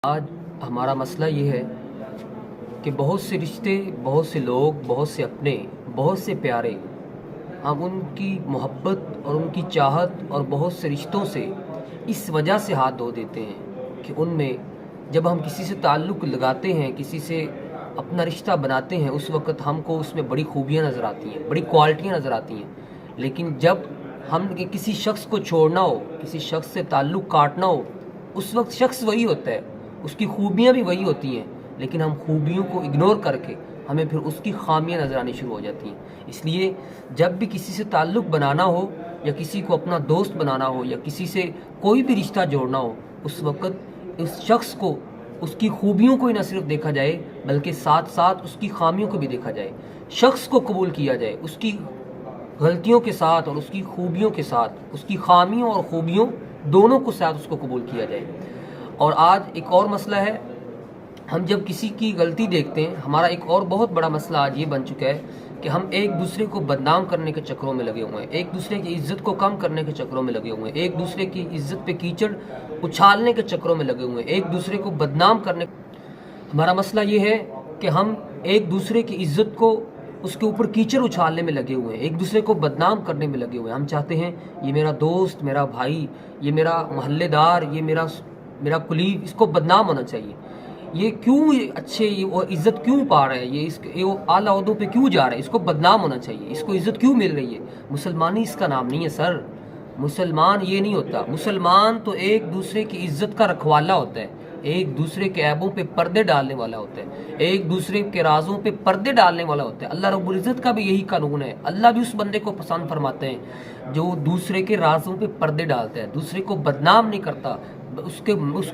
آج ہمارا مسئلہ یہ ہے کہ بہت سے رشتے، بہت سے لوگ، بہت سے اپنے، بہت سے پیارے، ہم ان کی محبت اور ان کی چاہت اور بہت سے رشتوں سے اس وجہ سے ہاتھ دھو دیتے ہیں کہ ان میں جب ہم کسی سے تعلق لگاتے ہیں، کسی سے اپنا رشتہ بناتے ہیں، اس وقت ہم کو اس میں بڑی خوبیاں نظر آتی ہیں، بڑی کوالٹیاں نظر آتی ہیں، لیکن جب ہم کسی شخص کو چھوڑنا ہو، کسی شخص سے تعلق کاٹنا ہو، اس وقت شخص وہی ہوتا ہے، اس کی خوبیاں بھی وہی ہوتی ہیں، لیکن ہم خوبیوں کو اگنور کر کے ہمیں پھر اس کی خامیاں نظر آنی شروع ہو جاتی ہیں۔ اس لیے جب بھی کسی سے تعلق بنانا ہو یا کسی کو اپنا دوست بنانا ہو یا کسی سے کوئی بھی رشتہ جوڑنا ہو، اس وقت اس شخص کو اس کی خوبیوں کو ہی نہ صرف دیکھا جائے بلکہ ساتھ ساتھ اس کی خامیوں کو بھی دیکھا جائے، شخص کو قبول کیا جائے اس کی غلطیوں کے ساتھ اور اس کی خوبیوں کے ساتھ، اس کی خامیوں اور خوبیوں دونوں کو ساتھ اس کو قبول کیا جائے۔ اور آج ایک اور مسئلہ ہے، ہم جب کسی کی غلطی دیکھتے ہیں، ہمارا ایک اور بہت بڑا مسئلہ آج یہ بن چکا ہے کہ ہم ایک دوسرے کو بدنام کرنے کے چکروں میں لگے ہوئے ہیں، ایک دوسرے کی عزت کو کم کرنے کے چکروں میں لگے ہوئے ہیں، ایک دوسرے کی عزت پہ کیچڑ اچھالنے کے چکروں میں لگے ہوئے ہیں، ایک دوسرے کو بدنام کرنے۔ ہمارا مسئلہ یہ ہے کہ ہم ایک دوسرے کی عزت کو، اس کے اوپر کیچڑ اچھالنے میں لگے ہوئے ہیں، ایک دوسرے کو بدنام کرنے میں لگے ہوئے ہیں۔ ہم چاہتے ہیں یہ میرا دوست، میرا بھائی، یہ میرا محلے دار، یہ میرا کلیگ، اس کو بدنام ہونا چاہیے، یہ کیوں اچھے وہ عزت کیوں پا رہا ہے، یہ وہ اعلیٰ عہدوں پہ کیوں جا رہا ہے، اس کو بدنام ہونا چاہیے، اس کو عزت کیوں مل رہی ہے۔ مسلمانی اس کا نام نہیں ہے سر، مسلمان یہ نہیں ہوتا، مسلمان تو ایک دوسرے کی عزت کا رکھوالا ہوتا ہے، ایک دوسرے کے عیبوں پہ پردے ڈالنے والا ہوتا ہے، ایک دوسرے کے رازوں پہ پردے ڈالنے والا ہوتا ہے۔ اللہ رب العزت کا بھی یہی قانون ہے، اللہ بھی اس بندے کو پسند فرماتے ہیں جو دوسرے کے رازوں پہ پردے ڈالتا ہے، دوسرے کو بدنام نہیں کرتا، اس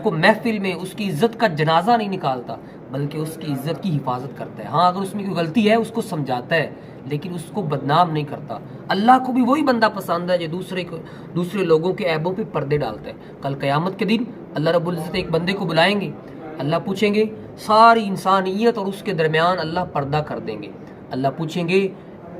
کو محفل میں اس کی عزت کا جنازہ نہیں نکالتا بلکہ اس کی عزت کی حفاظت کرتا ہے۔ ہاں اگر اس میں کوئی غلطی ہے اس کو سمجھاتا ہے لیکن اس کو بدنام نہیں کرتا۔ اللہ کو بھی وہی بندہ پسند ہے جو دوسرے لوگوں کے عیبوں پہ پردے ڈالتا ہے۔ کل قیامت کے دن اللہ رب العزت ایک بندے کو بلائیں گے، اللہ پوچھیں گے، ساری انسانیت اور اس کے درمیان اللہ پردہ کر دیں گے، اللہ پوچھیں گے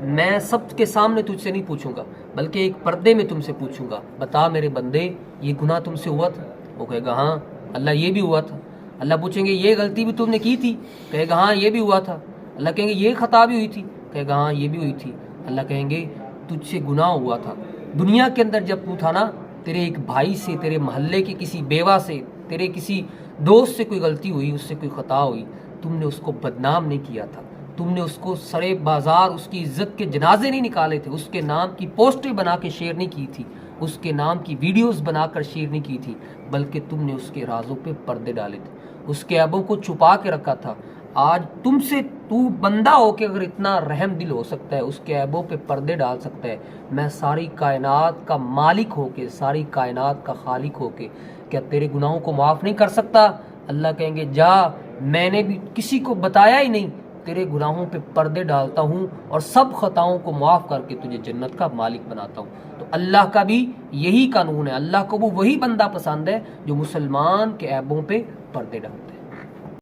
میں سب کے سامنے تجھ سے نہیں پوچھوں گا بلکہ ایک پردے میں تم سے پوچھوں گا، بتا میرے بندے یہ گناہ تم سے ہوا تھا؟ وہ کہے گا ہاں اللہ یہ بھی ہوا تھا۔ اللہ پوچھیں گے یہ غلطی بھی تم نے کی تھی؟ کہے گا ہاں یہ بھی ہوا تھا۔ اللہ کہیں گے یہ خطا بھی ہوئی تھی؟ کہے گا ہاں یہ بھی ہوئی تھی۔ اللہ کہیں گے تجھ سے گناہ ہوا تھا، دنیا کے اندر جب تو تھا نا، تیرے ایک بھائی سے، تیرے محلے کی کسی بیوہ سے، تیرے کسی دوست سے کوئی غلطی ہوئی، اس سے کوئی خطا ہوئی، تم نے اس کو بدنام نہیں کیا تھا، تم نے اس کو سرے بازار اس کی عزت کے جنازے نہیں نکالے تھے، اس کے نام کی پوسٹیں بنا کے شیئر نہیں کی تھی، اس کے نام کی ویڈیوز بنا کر شیئر نہیں کی تھی، بلکہ تم نے اس کے رازوں پہ پردے ڈالے تھے، اس کے عیبوں کو چھپا کے رکھا تھا۔ آج تم سے تو بندہ ہو کے اگر اتنا رحم دل ہو سکتا ہے، اس کے عیبوں پہ پردے ڈال سکتا ہے، میں ساری کائنات کا مالک ہو کے، ساری کائنات کا خالق ہو کے کیا تیرے گناہوں کو معاف نہیں کر سکتا؟ اللہ کہیں گے جا، میں نے بھی کسی کو بتایا ہی نہیں، تیرے گناہوں پہ پردے ڈالتا ہوں اور سب خطاؤں کو معاف کر کے تجھے جنت کا مالک بناتا ہوں۔ تو اللہ کا بھی یہی قانون ہے، اللہ کو وہ وہی بندہ پسند ہے جو مسلمان کے عیبوں پہ پردے ڈالتا ہے۔